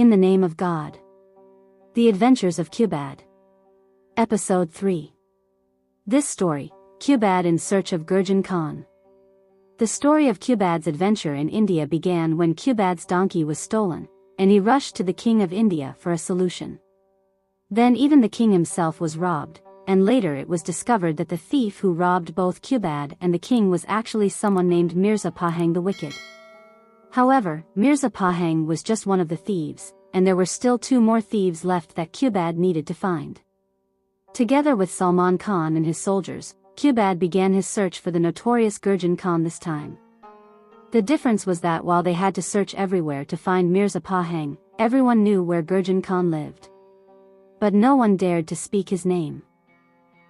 In the name of God. The Adventures of Qubad. Episode 3. This story, Qubad in search of Gurgin Khan. The story of Qubad's adventure in India began when Qubad's donkey was stolen, and he rushed to the king of India for a solution. Then even the king himself was robbed, and later it was discovered that the thief who robbed both Qubad and the king was actually someone named Mirza Pahang the Wicked. However, Mirza Pahang was just one of the thieves, and there were still 2 more thieves left that Qubad needed to find. Together with Salman Khan and his soldiers, Qubad began his search for the notorious Gorgin Khan this time. The difference was that while they had to search everywhere to find Mirza Pahang, everyone knew where Gorgin Khan lived. But no one dared to speak his name.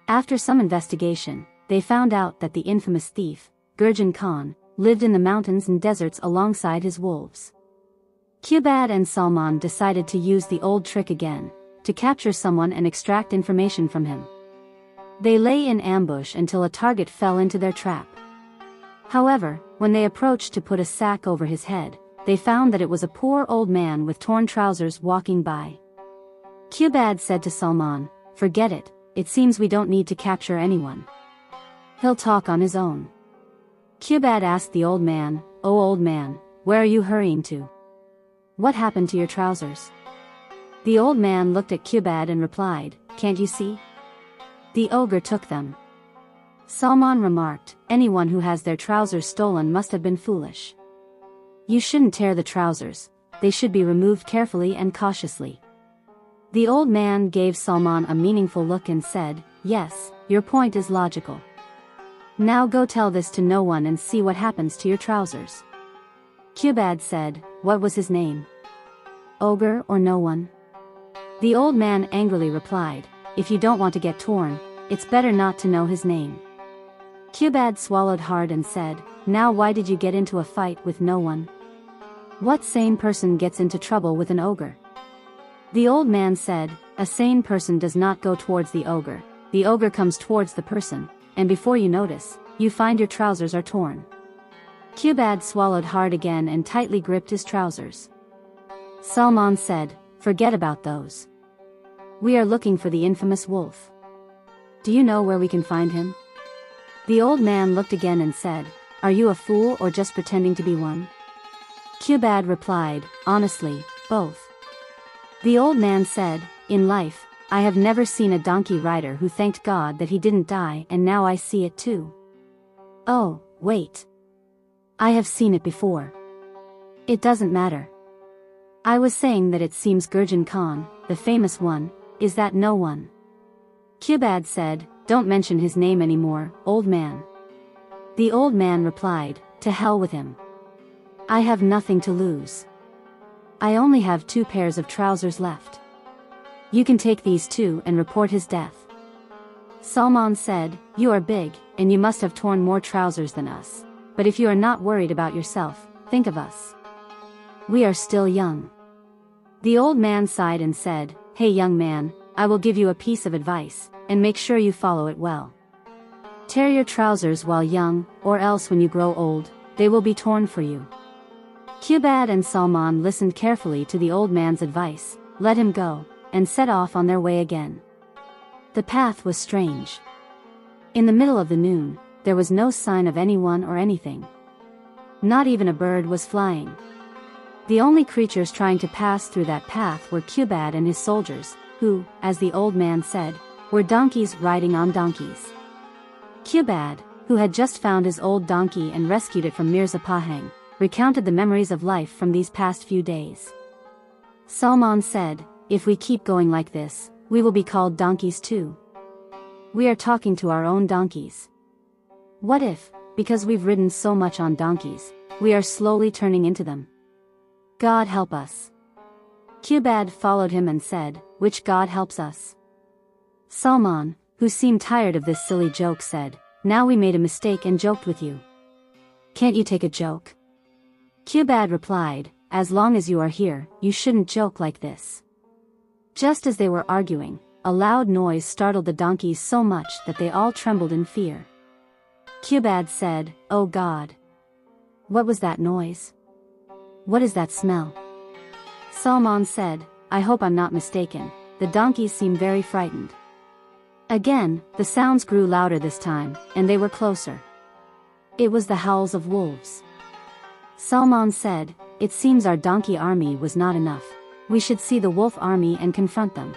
After some investigation, they found out that the infamous thief, Gorgin Khan, lived in the mountains and deserts alongside his wolves. Qubad and Salman decided to use the old trick again, to capture someone and extract information from him. They lay in ambush until a target fell into their trap. However, when they approached to put a sack over his head, they found that it was a poor old man with torn trousers walking by. Qubad said to Salman, "Forget it, it seems we don't need to capture anyone. He'll talk on his own." Qubad asked the old man, "Oh old man, where are you hurrying to? What happened to your trousers?" The old man looked at Qubad and replied, "Can't you see? The ogre took them." Salman remarked, "Anyone who has their trousers stolen must have been foolish. You shouldn't tear the trousers, they should be removed carefully and cautiously." The old man gave Salman a meaningful look and said, "Yes, your point is logical. Now go tell this to no one and see what happens to your trousers." Qubad said, "What was his name? Ogre or no one?" The old man angrily replied, "If you don't want to get torn, it's better not to know his name." Qubad swallowed hard and said, "Now why did you get into a fight with no one? What sane person gets into trouble with an ogre?" The old man said, "A sane person does not go towards the ogre comes towards the person, and before you notice, you find your trousers are torn." Qubad swallowed hard again and tightly gripped his trousers. Salman said, "Forget about those. We are looking for the infamous wolf. Do you know where we can find him?" The old man looked again and said, "Are you a fool or just pretending to be one?" Qubad replied, "Honestly, both." The old man said, "In life, I have never seen a donkey rider who thanked God that he didn't die, and now I see it too. Oh, wait. I have seen it before. It doesn't matter. I was saying that it seems Gorgin Khan, the famous one, is that no one." Qubad said, "Don't mention his name anymore, old man." The old man replied, "To hell with him. I have nothing to lose. I only have 2 pairs of trousers left. You can take these 2 and report his death." Salman said, "You are big, and you must have torn more trousers than us. But if you are not worried about yourself, think of us. We are still young." The old man sighed and said, "Hey young man, I will give you a piece of advice, and make sure you follow it well. Tear your trousers while young, or else when you grow old, they will be torn for you." Qubad and Salman listened carefully to the old man's advice, let him go, and set off on their way again. The path was strange. In the middle of the noon, there was no sign of anyone or anything. Not even a bird was flying. The only creatures trying to pass through that path were Qubad and his soldiers, who, as the old man said, were donkeys riding on donkeys. Qubad, who had just found his old donkey and rescued it from Mirza Pahang, recounted the memories of life from these past few days. Salman said, "If we keep going like this, we will be called donkeys too. We are talking to our own donkeys. What if, because we've ridden so much on donkeys, we are slowly turning into them? God help us." Qubad followed him and said, "Which God helps us?" Salman, who seemed tired of this silly joke, said, "Now we made a mistake and joked with you. Can't you take a joke?" Qubad replied, "As long as you are here, you shouldn't joke like this." Just as they were arguing, a loud noise startled the donkeys so much that they all trembled in fear. Qubad said, "Oh God! What was that noise? What is that smell?" Salman said, I hope I'm not mistaken. The donkeys seem very frightened. Again, the sounds grew louder this time, and they were closer. It was the howls of wolves. Salman said, it seems our donkey army was not enough. We should see the wolf army and confront them.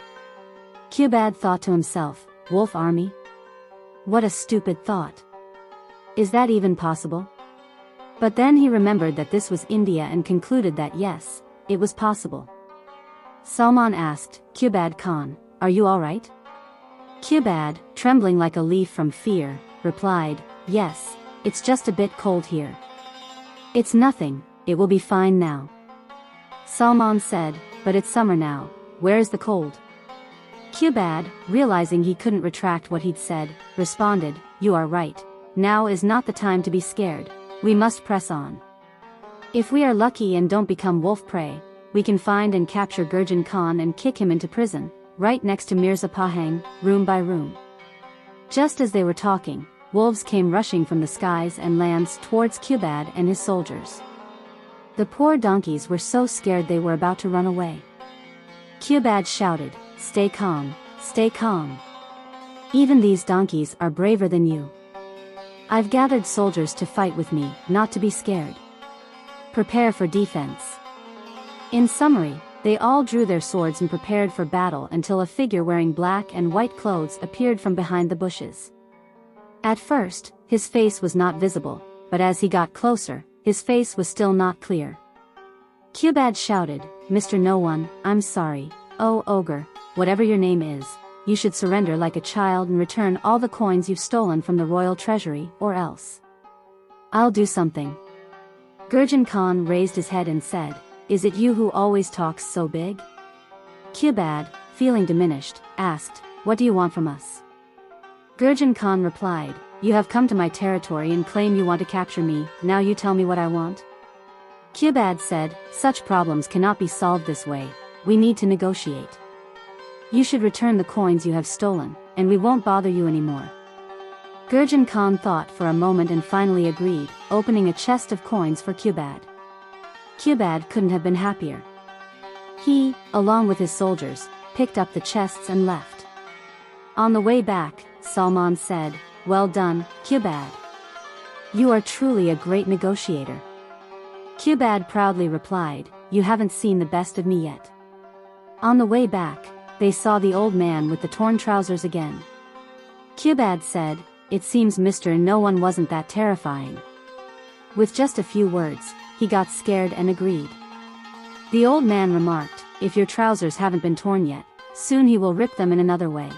Qubad thought to himself, wolf army? What a stupid thought. Is that even possible? But then he remembered that this was India and concluded that yes, it was possible. Salman asked, Qubad Khan, are you alright? Qubad, trembling like a leaf from fear, replied, yes, it's just a bit cold here. It's nothing, it will be fine now. Salman said, but it's summer now, where is the cold? Qubad, realizing he couldn't retract what he'd said, responded, you are right. Now is not the time to be scared, we must press on. If we are lucky and don't become wolf prey, we can find and capture Gurgin Khan and kick him into prison, right next to Mirza Pahang, room by room. Just as they were talking, wolves came rushing from the skies and lands towards Qubad and his soldiers. The poor donkeys were so scared they were about to run away. Qubad shouted, stay calm, stay calm. Even these donkeys are braver than you. I've gathered soldiers to fight with me, not to be scared. Prepare for defense. In summary, they all drew their swords and prepared for battle until a figure wearing black and white clothes appeared from behind the bushes. At first, his face was not visible, but as he got closer, his face was still not clear. Qubad shouted, Mr. No One, I'm sorry, oh ogre, whatever your name is, you should surrender like a child and return all the coins you've stolen from the royal treasury, or else I'll do something. Gorgin Khan raised his head and said, is it you who always talks so big? Qubad, feeling diminished, asked, what do you want from us? Gorgin Khan replied, you have come to my territory and claim you want to capture me, now you tell me what I want? Qubad said, such problems cannot be solved this way, we need to negotiate. You should return the coins you have stolen, and we won't bother you anymore. Gorgin Khan thought for a moment and finally agreed, opening a chest of coins for Qubad. Qubad couldn't have been happier. He, along with his soldiers, picked up the chests and left. On the way back, Salman said, well done, Qubad. You are truly a great negotiator. Qubad proudly replied, you haven't seen the best of me yet. On the way back, they saw the old man with the torn trousers again. Qubad said, it seems Mr. No One wasn't that terrifying. With just a few words, he got scared and agreed. The old man remarked, if your trousers haven't been torn yet, soon he will rip them in another way.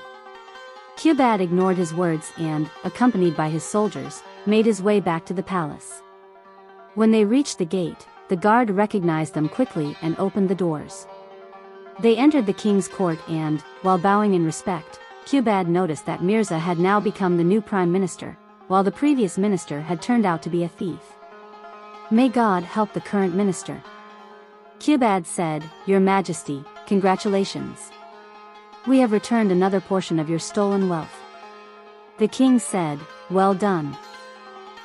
Qubad ignored his words and, accompanied by his soldiers, made his way back to the palace. When they reached the gate, the guard recognized them quickly and opened the doors. They entered the king's court and, while bowing in respect, Qubad noticed that Mirza had now become the new prime minister, while the previous minister had turned out to be a thief. May God help the current minister. Qubad said, Your Majesty, congratulations. We have returned another portion of your stolen wealth. The king said, well done.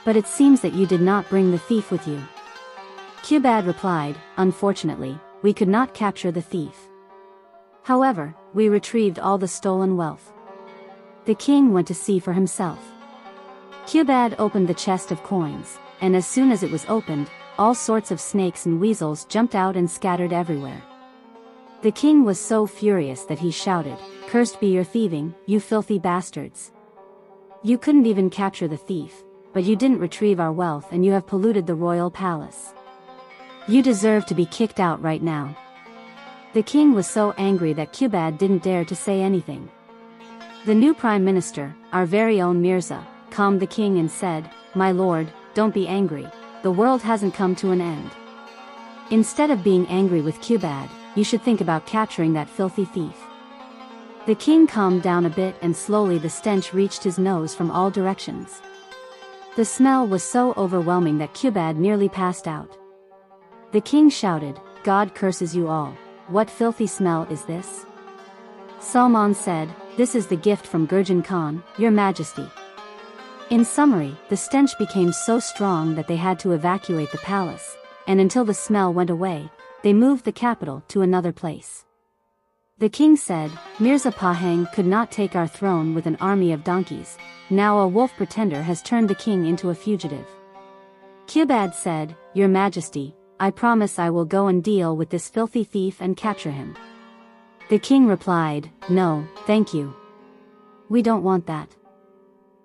But it seems that you did not bring the thief with you. Qubad replied, unfortunately, we could not capture the thief. However, we retrieved all the stolen wealth. The king went to see for himself. Qubad opened the chest of coins, and as soon as it was opened, all sorts of snakes and weasels jumped out and scattered everywhere. The king was so furious that he shouted, cursed be your thieving, you filthy bastards. You couldn't even capture the thief, but you didn't retrieve our wealth and you have polluted the royal palace. You deserve to be kicked out right now. The king was so angry that Qubad didn't dare to say anything. The new prime minister, our very own Mirza, calmed the king and said, my lord, don't be angry, the world hasn't come to an end. Instead of being angry with Qubad, you should think about capturing that filthy thief. The king calmed down a bit and slowly the stench reached his nose from all directions. The smell was so overwhelming that Qubad nearly passed out. The king shouted, God curses you all, what filthy smell is this? Salman said, this is the gift from Gorgin Khan, your majesty. In summary, the stench became so strong that they had to evacuate the palace, and until the smell went away, they moved the capital to another place. The king said, Mirza Pahang could not take our throne with an army of donkeys. Now a wolf pretender has turned the king into a fugitive. Qubad said, Your Majesty, I promise I will go and deal with this filthy thief and capture him. The king replied, No, thank you. We don't want that.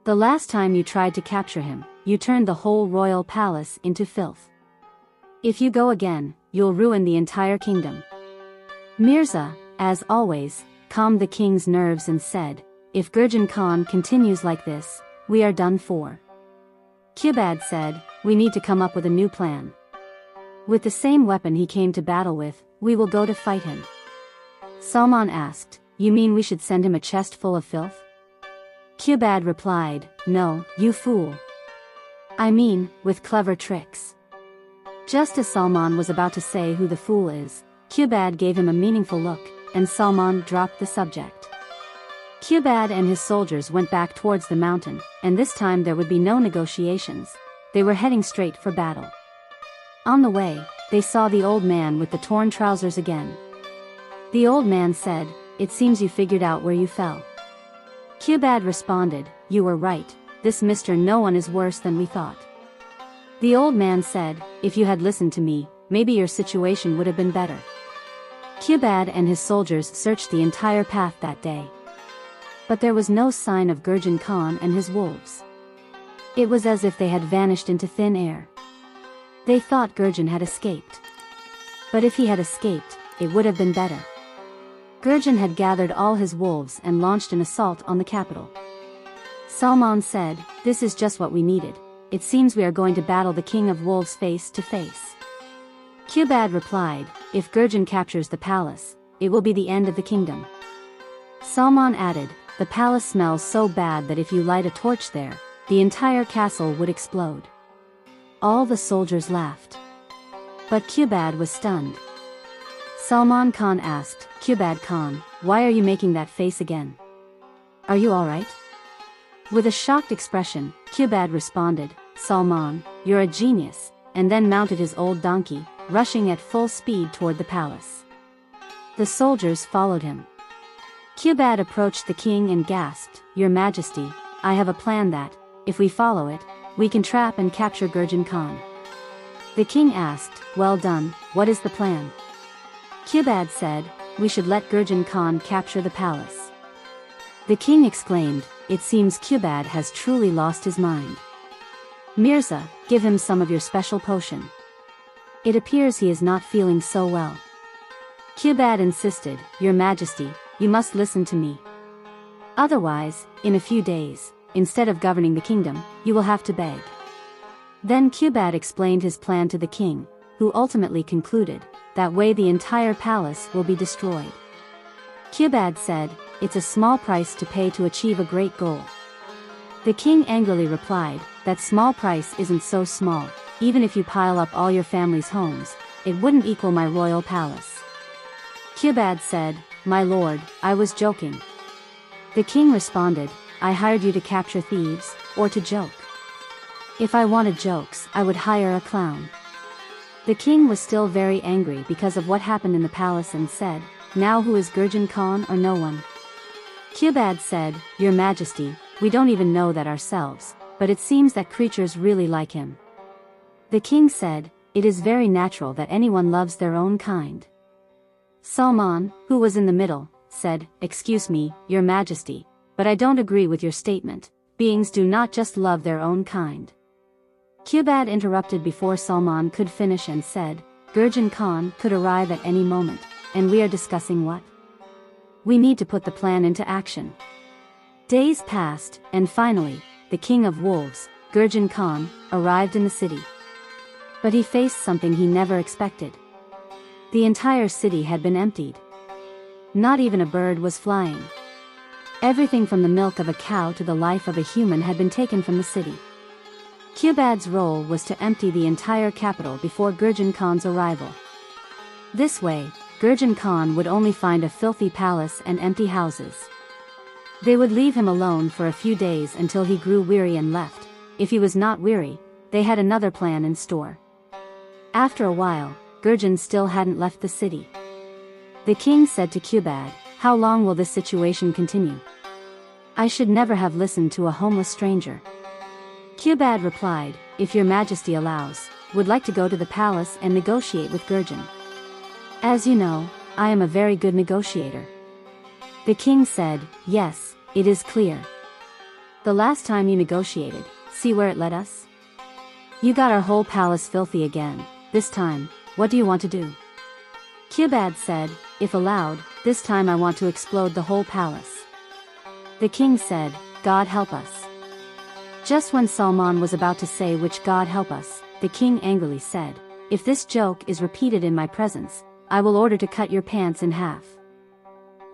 The last time you tried to capture him, you turned the whole royal palace into filth. If you go again, you'll ruin the entire kingdom. Mirza, as always, calmed the king's nerves and said, If Gorgin Khan continues like this, we are done for. Qubad said, We need to come up with a new plan. With the same weapon he came to battle with, we will go to fight him. Salman asked, You mean we should send him a chest full of filth? Qubad replied, No, you fool. I mean, with clever tricks. Just as Salman was about to say who the fool is, Qubad gave him a meaningful look, and Salman dropped the subject. Qubad and his soldiers went back towards the mountain, and this time there would be no negotiations. They were heading straight for battle. On the way, they saw the old man with the torn trousers again. The old man said, It seems you figured out where you fell. Qubad responded, You were right, this Mr. No One is worse than we thought. The old man said, If you had listened to me, maybe your situation would have been better. Qubad and his soldiers searched the entire path that day. But there was no sign of Gorgin Khan and his wolves. It was as if they had vanished into thin air. They thought Gorgin had escaped. But if he had escaped, it would have been better. Gorgin had gathered all his wolves and launched an assault on the capital. Salman said, This is just what we needed. It seems we are going to battle the king of wolves face to face. Qubad replied, If Gorgin captures the palace, it will be the end of the kingdom. Salman added, The palace smells so bad that if you light a torch there, the entire castle would explode. All the soldiers laughed. But Qubad was stunned. Salman Khan asked, Qubad Khan, why are you making that face again? Are you alright? With a shocked expression, Qubad responded, Salman, you're a genius, and then mounted his old donkey, rushing at full speed toward the palace. The soldiers followed him. Qubad approached the king and gasped, Your Majesty, I have a plan that, if we follow it, we can trap and capture Gorgin Khan. The king asked, Well done, what is the plan? Qubad said, We should let Gorgin Khan capture the palace. The king exclaimed, It seems Qubad has truly lost his mind. Mirza, give him some of your special potion. It appears he is not feeling so well. Qubad insisted, Your Majesty, you must listen to me. Otherwise, in a few days, instead of governing the kingdom, you will have to beg. Then Qubad explained his plan to the king, who ultimately concluded, That way the entire palace will be destroyed. Qubad said, It's a small price to pay to achieve a great goal. The king angrily replied, That small price isn't so small, even if you pile up all your family's homes, it wouldn't equal my royal palace. Qubad said, My lord, I was joking. The king responded, I hired you to capture thieves, or to joke. If I wanted jokes, I would hire a clown. The king was still very angry because of what happened in the palace and said, Now who is Gorgin Khan or no one? Qubad said, Your Majesty, we don't even know that ourselves, but it seems that creatures really like him. The king said, It is very natural that anyone loves their own kind. Salman, who was in the middle, said, Excuse me, Your Majesty, but I don't agree with your statement. Beings do not just love their own kind. Qubad interrupted before Salman could finish and said, Gorgin Khan could arrive at any moment, and we are discussing what? We need to put the plan into action. Days passed, and finally, the king of wolves, Gorgin Khan, arrived in the city. But he faced something he never expected. The entire city had been emptied. Not even a bird was flying. Everything from the milk of a cow to the life of a human had been taken from the city. Qubad's role was to empty the entire capital before Gorgin Khan's arrival. This way, Gorgin Khan would only find a filthy palace and empty houses. They would leave him alone for a few days until he grew weary and left. If he was not weary, they had another plan in store. After a while, Gurgin still hadn't left the city. The king said to Qubad, "How long will this situation continue? I should never have listened to a homeless stranger." Qubad replied, "If your majesty allows, would like to go to the palace and negotiate with Gurgin. As you know, I am a very good negotiator." The king said, "Yes, it is clear. The last time you negotiated, see where it led us? You got our whole palace filthy again. This time, what do you want to do?" Qubad said, "If allowed, this time I want to explode the whole palace." The king said, "God help us." Just when Salman was about to say which God help us, the king angrily said, "If this joke is repeated in my presence, I will order to cut your pants in half."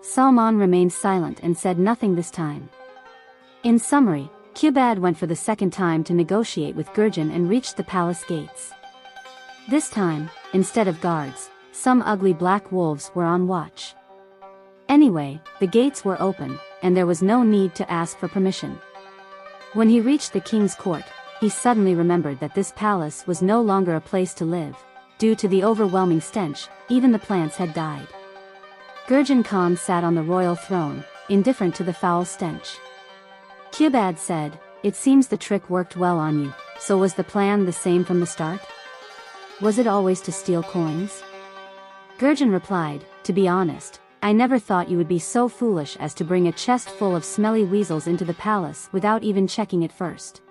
Salman remained silent and said nothing this time. In summary, Qubad went for the second time to negotiate with Gurgin and reached the palace gates. This time, instead of guards, some ugly black wolves were on watch. Anyway, the gates were open, and there was no need to ask for permission. When he reached the king's court, he suddenly remembered that this palace was no longer a place to live. Due to the overwhelming stench, even the plants had died. Gorgin Khan sat on the royal throne, indifferent to the foul stench. Qubad said, "It seems the trick worked well on you, so was the plan the same from the start? Was it always to steal coins?" Gurgin replied, "To be honest, I never thought you would be so foolish as to bring a chest full of smelly weasels into the palace without even checking it first.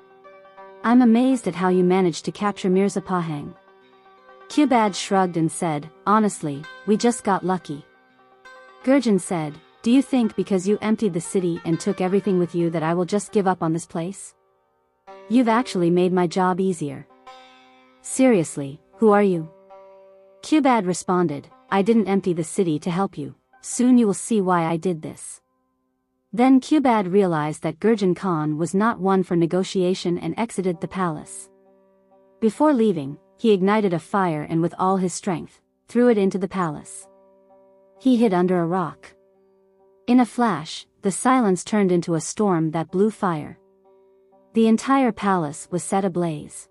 I'm amazed at how you managed to capture Mirza Pahang." Qubad shrugged and said, "Honestly, we just got lucky." Gurgin said, "Do you think because you emptied the city and took everything with you that I will just give up on this place? You've actually made my job easier. Seriously, who are you?" Qubad responded, "I didn't empty the city to help you. Soon you will see why I did this." Then Qubad realized that Gorgin Khan was not one for negotiation and exited the palace. Before leaving, he ignited a fire and with all his strength, threw it into the palace. He hid under a rock. In a flash, the silence turned into a storm that blew fire. The entire palace was set ablaze.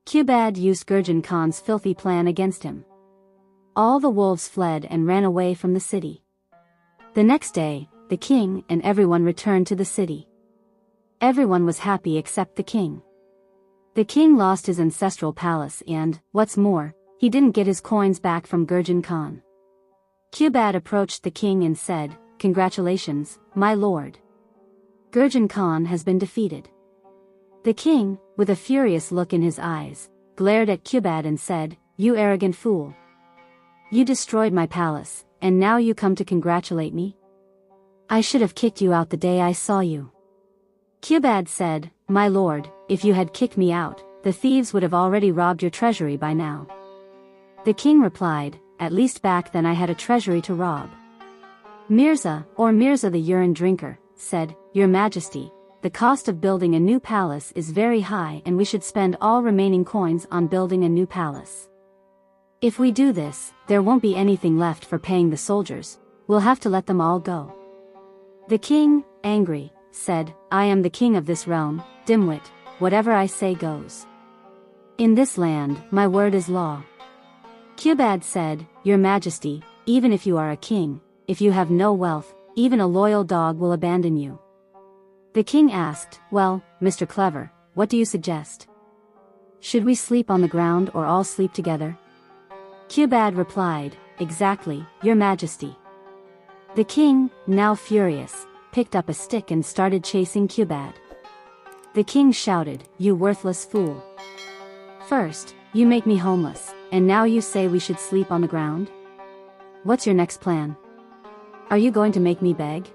Qubad used Gorgin Khan's filthy plan against him. All the wolves fled and ran away from the city. The next day, the king and everyone returned to the city. Everyone was happy except the king. The king lost his ancestral palace and, what's more, he didn't get his coins back from Gorgin Khan. Qubad approached the king and said, "Congratulations, my lord. Gorgin Khan has been defeated." The king, with a furious look in his eyes, glared at Qubad and said, "You arrogant fool. You destroyed my palace, and now you come to congratulate me? I should have kicked you out the day I saw you." Qubad said, "My lord, if you had kicked me out, the thieves would have already robbed your treasury by now." The king replied, "At least back then I had a treasury to rob." Mirza, or Mirza the urine drinker, said, "Your Majesty, the cost of building a new palace is very high and we should spend all remaining coins on building a new palace. If we do this, there won't be anything left for paying the soldiers, we'll have to let them all go." The king, angry, said, "I am the king of this realm, dimwit, whatever I say goes. In this land, my word is law." Qubad said, "Your Majesty, even if you are a king, if you have no wealth, even a loyal dog will abandon you." The king asked, "Well, Mr. Clever, what do you suggest? Should we sleep on the ground or all sleep together?" Qubad replied, "Exactly, Your Majesty." The king, now furious, picked up a stick and started chasing Qubad. The king shouted, "You worthless fool. First, you make me homeless, and now you say we should sleep on the ground? What's your next plan? Are you going to make me beg?"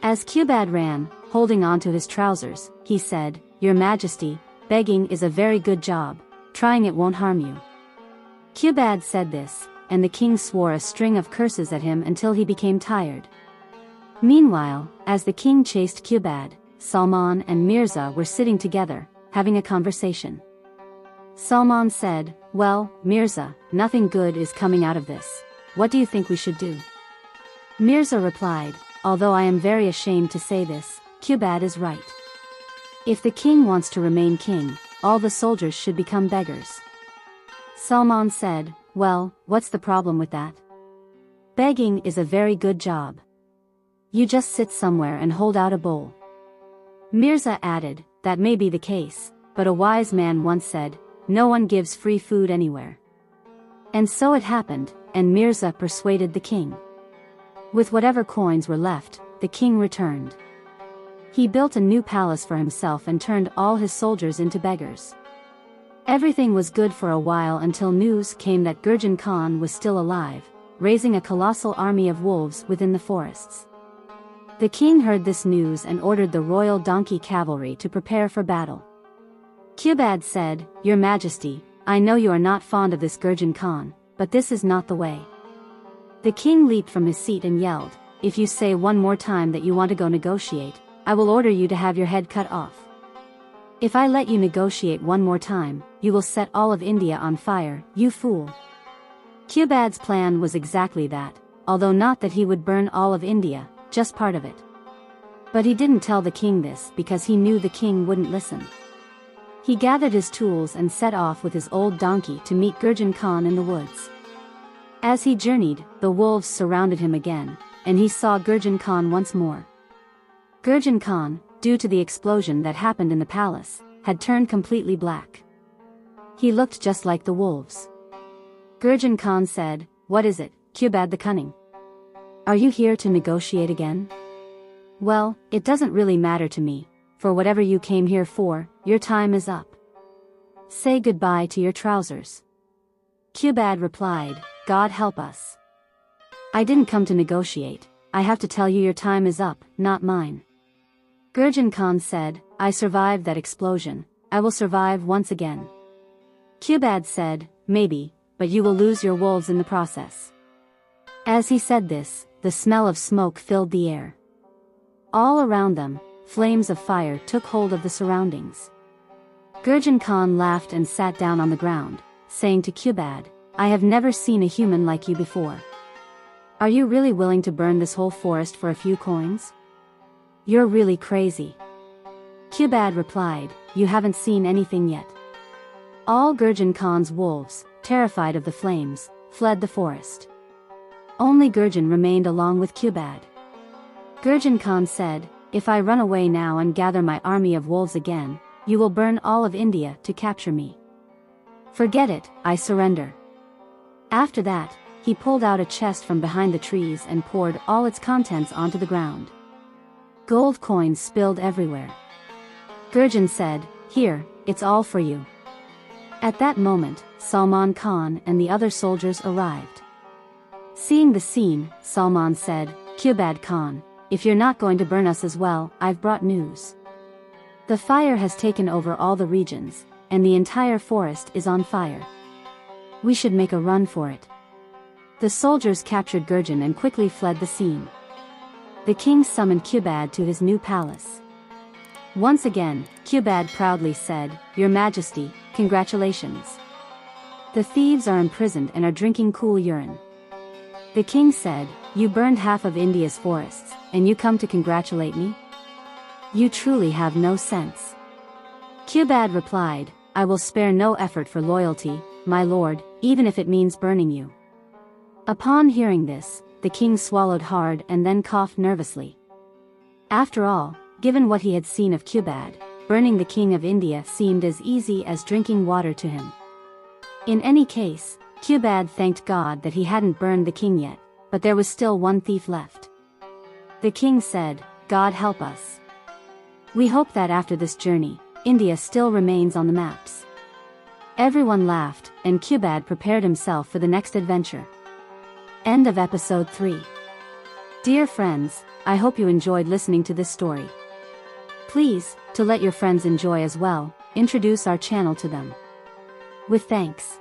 As Qubad ran, holding on to his trousers, he said, "Your Majesty, begging is a very good job, trying it won't harm you." Qubad said this, and the king swore a string of curses at him until he became tired. Meanwhile, as the king chased Qubad, Salman and Mirza were sitting together, having a conversation. Salman said, "Well, Mirza, nothing good is coming out of this. What do you think we should do?" Mirza replied, "Although I am very ashamed to say this, Qubad is right. If the king wants to remain king, all the soldiers should become beggars." Salman said, Well, what's the problem with that? Begging is a very good job. You just sit somewhere and hold out a bowl. Mirza added, that may be the case, but a wise man once said, no one gives free food anywhere. And so it happened, and Mirza persuaded the king. With whatever coins were left, the king returned. He built a new palace for himself and turned all his soldiers into beggars. Everything was good for a while until news came that Gurgin Khan was still alive, raising a colossal army of wolves within the forests. The king heard this news and ordered the royal donkey cavalry to prepare for battle. Qubad said, Your Majesty, I know you are not fond of this Gurgin Khan, but this is not the way. The king leaped from his seat and yelled, If you say one more time that you want to go negotiate, I will order you to have your head cut off. If I let you negotiate one more time, you will set all of India on fire, you fool. Qubad's plan was exactly that, although not that he would burn all of India, just part of it. But he didn't tell the king this because he knew the king wouldn't listen. He gathered his tools and set off with his old donkey to meet Gurgin Khan in the woods. As he journeyed, the wolves surrounded him again, and he saw Gurgin Khan once more. Gurgin Khan, due to the explosion that happened in the palace, had turned completely black. He looked just like the wolves. Gurgin Khan said, What is it, Qubad the cunning? Are you here to negotiate again? Well, it doesn't really matter to me, for whatever you came here for, your time is up. Say goodbye to your trousers. Qubad replied, God help us. I didn't come to negotiate, I have to tell you your time is up, not mine. Gurgin Khan said, I survived that explosion, I will survive once again. Qubad said, Maybe, but you will lose your wolves in the process. As he said this, the smell of smoke filled the air. All around them, flames of fire took hold of the surroundings. Gurgin Khan laughed and sat down on the ground, saying to Qubad, I have never seen a human like you before. Are you really willing to burn this whole forest for a few coins? You're really crazy. Qubad replied, You haven't seen anything yet. All Gurgin Khan's wolves, terrified of the flames, fled the forest. Only Gurgin remained along with Qubad. Gurgin Khan said, If I run away now and gather my army of wolves again, you will burn all of India to capture me. Forget it, I surrender. After that, he pulled out a chest from behind the trees and poured all its contents onto the ground. Gold coins spilled everywhere. Gurgin said, Here, it's all for you. At that moment, Salman Khan and the other soldiers arrived. Seeing the scene, Salman said, Qubad Khan, if you're not going to burn us as well, I've brought news. The fire has taken over all the regions, and the entire forest is on fire. We should make a run for it. The soldiers captured Gurgin and quickly fled the scene. The king summoned Qubad to his new palace. Once again, Qubad proudly said, Your Majesty, congratulations. The thieves are imprisoned and are drinking cool urine. The king said, You burned half of India's forests, and you come to congratulate me? You truly have no sense. Qubad replied, I will spare no effort for loyalty, my lord, even if it means burning you. Upon hearing this, the king swallowed hard and then coughed nervously. After all, given what he had seen of Qubad, burning the king of India seemed as easy as drinking water to him. In any case, Qubad thanked God that he hadn't burned the king yet, but there was still one thief left. The king said, God help us. We hope that after this journey, India still remains on the maps. Everyone laughed, and Qubad prepared himself for the next adventure. End of episode 3. Dear friends, I hope you enjoyed listening to this story. Please, to let your friends enjoy as well, introduce our channel to them. With thanks.